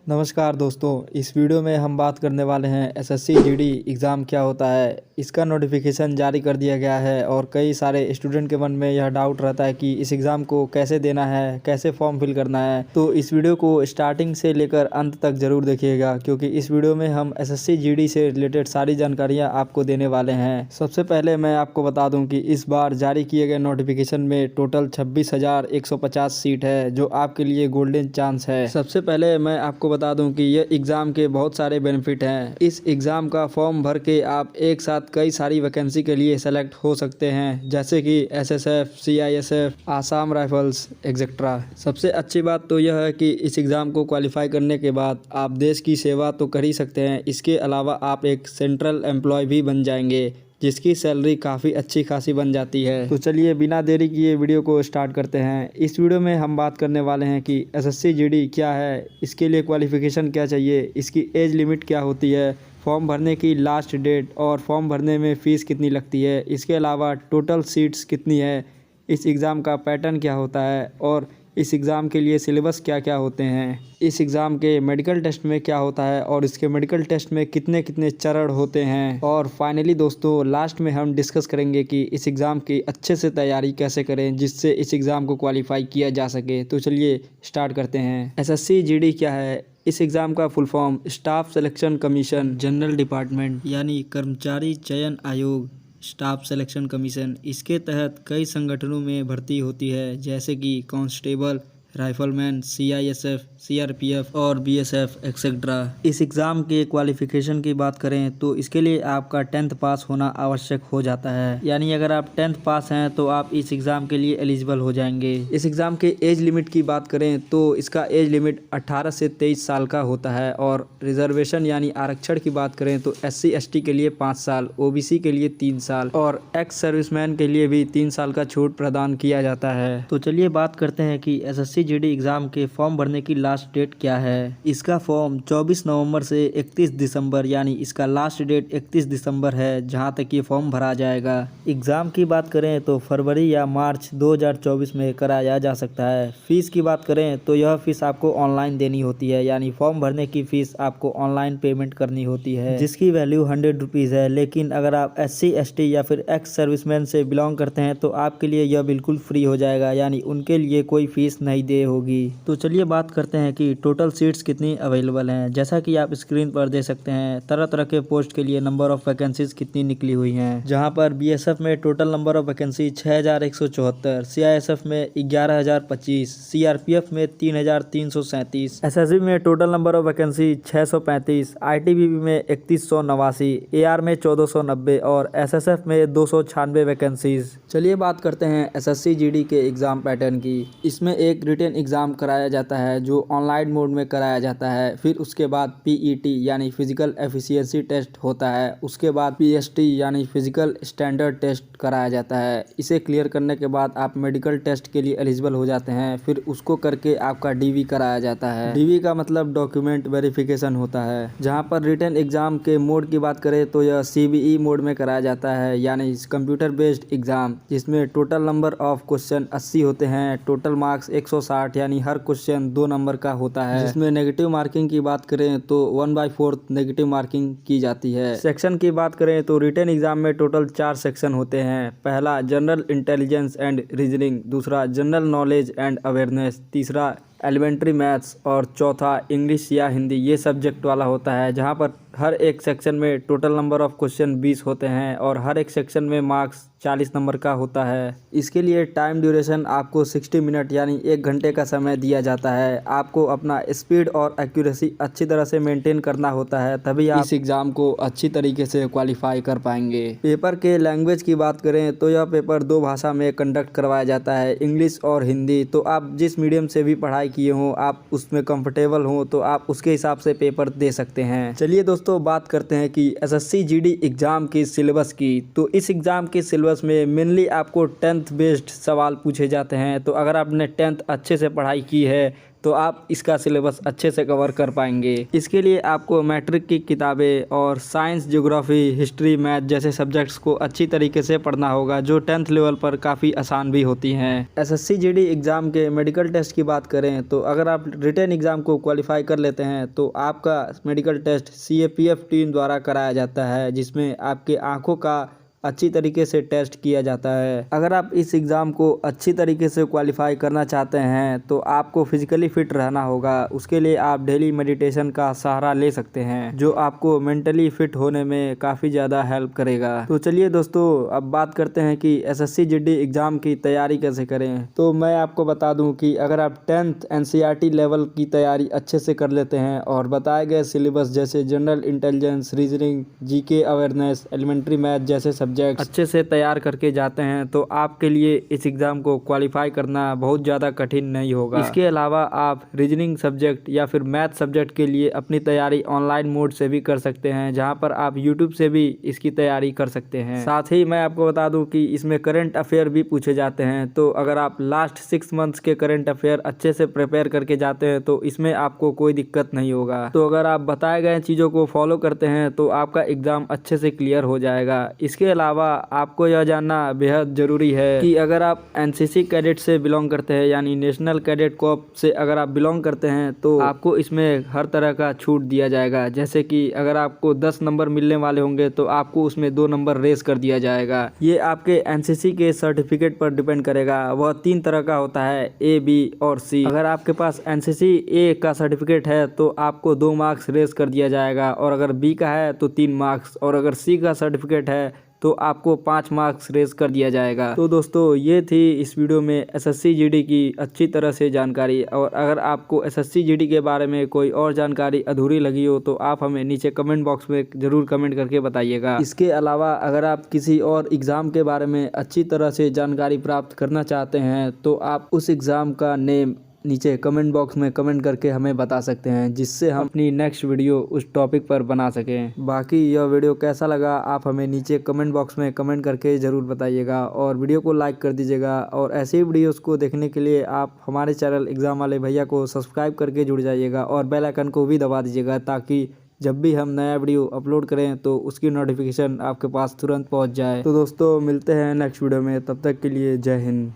नमस्कार दोस्तों, इस वीडियो में हम बात करने वाले हैं एसएससी जीडी एग्ज़ाम क्या होता है। इसका नोटिफिकेशन जारी कर दिया गया है और कई सारे स्टूडेंट के मन में यह डाउट रहता है कि इस एग्ज़ाम को कैसे देना है, कैसे फॉर्म फिल करना है। तो इस वीडियो को स्टार्टिंग से लेकर अंत तक ज़रूर देखिएगा, क्योंकि इस वीडियो में हम एसएससी जीडी से रिलेटेड सारी जानकारियाँ आपको देने वाले हैं। सबसे पहले मैं आपको बता दूँ कि इस बार जारी किए गए नोटिफिकेशन में टोटल 26,150 सीट है, जो आपके लिए गोल्डन चांस है। सबसे पहले मैं आपको बता दूं कि यह एग्ज़ाम के बहुत सारे बेनिफिट हैं। इस एग्ज़ाम का फॉर्म भर के आप एक साथ कई सारी वैकेंसी के लिए सेलेक्ट हो सकते हैं, जैसे कि SSF, CISF, Assam rifles etcetera. सबसे अच्छी बात तो यह है कि इस एग्ज़ाम को क्वालिफाई करने के बाद आप देश की सेवा तो कर ही सकते हैं, इसके अलावा आप एक सेंट्रल एम्प्लॉय भी बन जाएंगे, जिसकी सैलरी काफ़ी अच्छी खासी बन जाती है। तो चलिए बिना देरी किए वीडियो को स्टार्ट करते हैं। इस वीडियो में हम बात करने वाले हैं कि एसएससी जीडी क्या है, इसके लिए क्वालिफ़िकेशन क्या चाहिए, इसकी एज लिमिट क्या होती है, फॉर्म भरने की लास्ट डेट और फॉर्म भरने में फ़ीस कितनी लगती है, इसके अलावा टोटल सीट्स कितनी है, इस एग्ज़ाम का पैटर्न क्या होता है और इस एग्ज़ाम के लिए सिलेबस क्या क्या होते हैं, इस एग्ज़ाम के मेडिकल टेस्ट में क्या होता है और इसके मेडिकल टेस्ट में कितने कितने चरण होते हैं। और फाइनली दोस्तों लास्ट में हम डिस्कस करेंगे कि इस एग्ज़ाम की अच्छे से तैयारी कैसे करें, जिससे इस एग्ज़ाम को क्वालिफाई किया जा सके। तो चलिए स्टार्ट करते हैं। एसएससी जीडी क्या है? इस एग्ज़ाम का full form staff selection commission general department यानी कर्मचारी चयन आयोग स्टाफ सिलेक्शन कमीशन। इसके तहत कई संगठनों में भर्ती होती है, जैसे कि कांस्टेबल, राइफलमैन, सीआईएसएफ, सीआरपीएफ और बीएसएफ एक्सेट्रा। इस एग्ज़ाम के क्वालिफ़िकेशन की बात करें तो इसके लिए आपका 10th पास होना आवश्यक हो जाता है, यानी अगर आप 10th पास हैं तो आप इस एग्ज़ाम के लिए एलिजिबल हो जाएंगे। इस एग्ज़ाम के एज लिमिट की बात करें तो इसका एज लिमिट 18 से 23 साल का होता है। और रिजर्वेशन यानी आरक्षण की बात करें तो SC ST के लिए 5 साल, OBC के लिए 3 साल और एक्स सर्विसमैन के लिए भी 3 साल का छूट प्रदान किया जाता है। तो चलिए बात करते हैं कि एसएससी जीडी एग्ज़ाम के फॉर्म भरने की लास्ट डेट क्या है। इसका फॉर्म 24 नवंबर से 31 दिसंबर यानी इसका लास्ट डेट 31 दिसंबर है, जहां तक ये फॉर्म भरा जाएगा। एग्ज़ाम की बात करें तो फरवरी या मार्च 2024 में कराया जा सकता है। फीस की बात करें तो यह फीस आपको ऑनलाइन देनी होती है, यानी फॉर्म भरने की फीस आपको ऑनलाइन पेमेंट करनी होती है, जिसकी वैल्यू 100 रुपीज़ है। लेकिन अगर आप SC ST या फिर एक्स सर्विसमैन से बिलोंग करते हैं तो आपके लिए यह बिल्कुल फ्री हो जाएगा, यानी उनके लिए कोई फीस नहीं दे होगी। तो चलिए बात करते हैं कि टोटल सीट्स कितनी अवेलेबल हैं। जैसा कि आप स्क्रीन पर देख सकते हैं, तरह तरह के पोस्ट के लिए नंबर ऑफ वैकेंसीज कितनी निकली हुई हैं, जहां पर बीएसएफ में total number of vacancy 6174, CISF में 11025, सीआरपीएफ में 3337, एसएसबी में total number of vacancy 635, ITBP में 3189, एआर में 1490 और एसएसएफ में 296 वैकेंसीज। चलिए बात करते हैं एसएससी जीडी के एग्जाम पैटर्न की। इसमें एक रिटन एग्ज़ाम कराया जाता है जो ऑनलाइन मोड में कराया जाता है। फिर उसके बाद पीईटी यानी फिजिकल एफिशिएंसी टेस्ट होता है। उसके बाद पीएसटी यानी फिजिकल स्टैंडर्ड टेस्ट कराया जाता है। इसे क्लियर करने के बाद आप मेडिकल टेस्ट के लिए एलिजिबल हो जाते हैं। फिर उसको करके आपका डीवी कराया जाता है। डीवी का मतलब डॉक्यूमेंट वेरिफिकेशन होता है। जहाँ पर रिटन एग्ज़ाम के मोड की बात करें तो यह CBE मोड में कराया जाता है, यानी कंप्यूटर बेस्ड एग्ज़ाम, जिसमें टोटल नंबर ऑफ क्वेश्चन 80 होते हैं, टोटल मार्क्स 160, यानी हर क्वेश्चन 2 नंबर का होता है। जिसमें नेगेटिव मार्किंग की बात करें तो 1/4 नेगेटिव मार्किंग की जाती है। सेक्शन की बात करें तो रिटन एग्जाम में टोटल 4 सेक्शन होते हैं। पहला जनरल इंटेलिजेंस एंड रीजनिंग, दूसरा जनरल नॉलेज एंड अवेयरनेस, तीसरा एलिमेंट्री मैथ्स और चौथा इंग्लिश या हिंदी, ये सब्जेक्ट वाला होता है। जहाँ पर हर एक सेक्शन में टोटल नंबर ऑफ क्वेश्चन 20 होते हैं और हर एक सेक्शन में मार्क्स 40 नंबर का होता है। इसके लिए टाइम ड्यूरेशन आपको 60 मिनट यानी 1 घंटे का समय दिया जाता है। आपको अपना स्पीड और एक्यूरेसी अच्छी तरह से मेंटेन करना होता है, तभी आप इस एग्ज़ाम को अच्छी तरीके से क्वालिफाई कर पाएंगे। पेपर के लैंग्वेज की बात करें तो यह पेपर 2 भाषा में कंडक्ट करवाया जाता है, इंग्लिश और हिंदी। तो आप जिस मीडियम से भी पढ़ाई किए हों, आप उसमें कंफर्टेबल हों तो आप उसके हिसाब से पेपर दे सकते हैं। चलिए दोस्तों बात करते हैं कि एसएससी जीडी एग्ज़ाम की सिलेबस की। तो इस एग्ज़ाम के सिलेबस में मेनली आपको 10th बेस्ड सवाल पूछे जाते हैं। तो अगर आपने 10th अच्छे से पढ़ाई की है तो आप इसका सिलेबस अच्छे से कवर कर पाएंगे। इसके लिए आपको मैट्रिक की किताबें और साइंस, ज्योग्राफी, हिस्ट्री, मैथ जैसे सब्जेक्ट्स को अच्छी तरीके से पढ़ना होगा, जो 10th लेवल पर काफ़ी आसान भी होती हैं। SSC GD एग्ज़ाम के मेडिकल टेस्ट की बात करें तो अगर आप रिटन एग्ज़ाम को क्वालिफाई कर लेते हैं तो आपका मेडिकल टेस्ट CAPF टीम द्वारा कराया जाता है, जिसमें आपके आँखों का अच्छी तरीके से टेस्ट किया जाता है। अगर आप इस एग्ज़ाम को अच्छी तरीके से क्वालिफाई करना चाहते हैं तो आपको फिजिकली फिट रहना होगा। उसके लिए आप डेली मेडिटेशन का सहारा ले सकते हैं, जो आपको मेंटली फिट होने में काफ़ी ज़्यादा हेल्प करेगा। तो चलिए दोस्तों, अब बात करते हैं कि SSC GD एग्ज़ाम की तैयारी कैसे करें। तो मैं आपको बता दूं कि अगर आप 10th NCERT लेवल की तैयारी अच्छे से कर लेते हैं और बताए गए सिलेबस जैसे general intelligence, reasoning, GK awareness, elementary math जैसे सब्जेक्ट अच्छे से तैयार करके जाते हैं तो आपके लिए इस एग्ज़ाम को क्वालिफाई करना बहुत ज़्यादा कठिन नहीं होगा। इसके अलावा आप रीजनिंग सब्जेक्ट या फिर मैथ सब्जेक्ट के लिए अपनी तैयारी ऑनलाइन मोड से भी कर सकते हैं, जहां पर आप यूट्यूब से भी इसकी तैयारी कर सकते हैं। साथ ही मैं आपको बता दूं कि इसमें करंट अफेयर भी पूछे जाते हैं, तो अगर आप लास्ट 6 मंथ्स के करंट अफेयर अच्छे से प्रिपेयर करके जाते हैं तो इसमें आपको कोई दिक्कत नहीं होगा। तो अगर आप बताए गए चीज़ों को फॉलो करते हैं तो आपका एग्ज़ाम अच्छे से क्लियर हो जाएगा। इसके अलावा आपको यह जानना बेहद ज़रूरी है कि अगर आप NCC कैडेट से बिलोंग करते हैं, यानी नेशनल कैडेट कॉर्प से अगर आप बिलोंग करते हैं तो आपको इसमें हर तरह का छूट दिया जाएगा। जैसे कि अगर आपको 10 नंबर मिलने वाले होंगे तो आपको उसमें 2 नंबर रेस कर दिया जाएगा। ये आपके NCC के सर्टिफिकेट पर डिपेंड करेगा। वह 3 तरह का होता है, A, B और C। अगर आपके पास NCC A का सर्टिफिकेट है तो आपको 2 मार्क्स रेस कर दिया जाएगा, और अगर B का है तो 3 मार्क्स, और अगर C का सर्टिफिकेट है तो आपको 5 मार्क्स रेस कर दिया जाएगा। तो दोस्तों, ये थी इस वीडियो में SSC GD की अच्छी तरह से जानकारी। और अगर आपको SSC GD के बारे में कोई और जानकारी अधूरी लगी हो तो आप हमें नीचे कमेंट बॉक्स में ज़रूर कमेंट करके बताइएगा। इसके अलावा अगर आप किसी और एग्ज़ाम के बारे में अच्छी तरह से जानकारी प्राप्त करना चाहते हैं तो आप उस एग्ज़ाम का नेम नीचे कमेंट बॉक्स में कमेंट करके हमें बता सकते हैं, जिससे हम अपनी नेक्स्ट वीडियो उस टॉपिक पर बना सकें। बाकी यह वीडियो कैसा लगा आप हमें नीचे कमेंट बॉक्स में कमेंट करके ज़रूर बताइएगा, और वीडियो को लाइक कर दीजिएगा। और ऐसे ही वीडियोस को देखने के लिए आप हमारे चैनल एग्ज़ाम वाले भैया को सब्सक्राइब करके जुड़ जाइएगा, और बेल आइकन को भी दबा दीजिएगा, ताकि जब भी हम नया वीडियो अपलोड करें तो उसकी नोटिफिकेशन आपके पास तुरंत पहुँच जाए। तो दोस्तों, मिलते हैं नेक्स्ट वीडियो में, तब तक के लिए जय हिंद।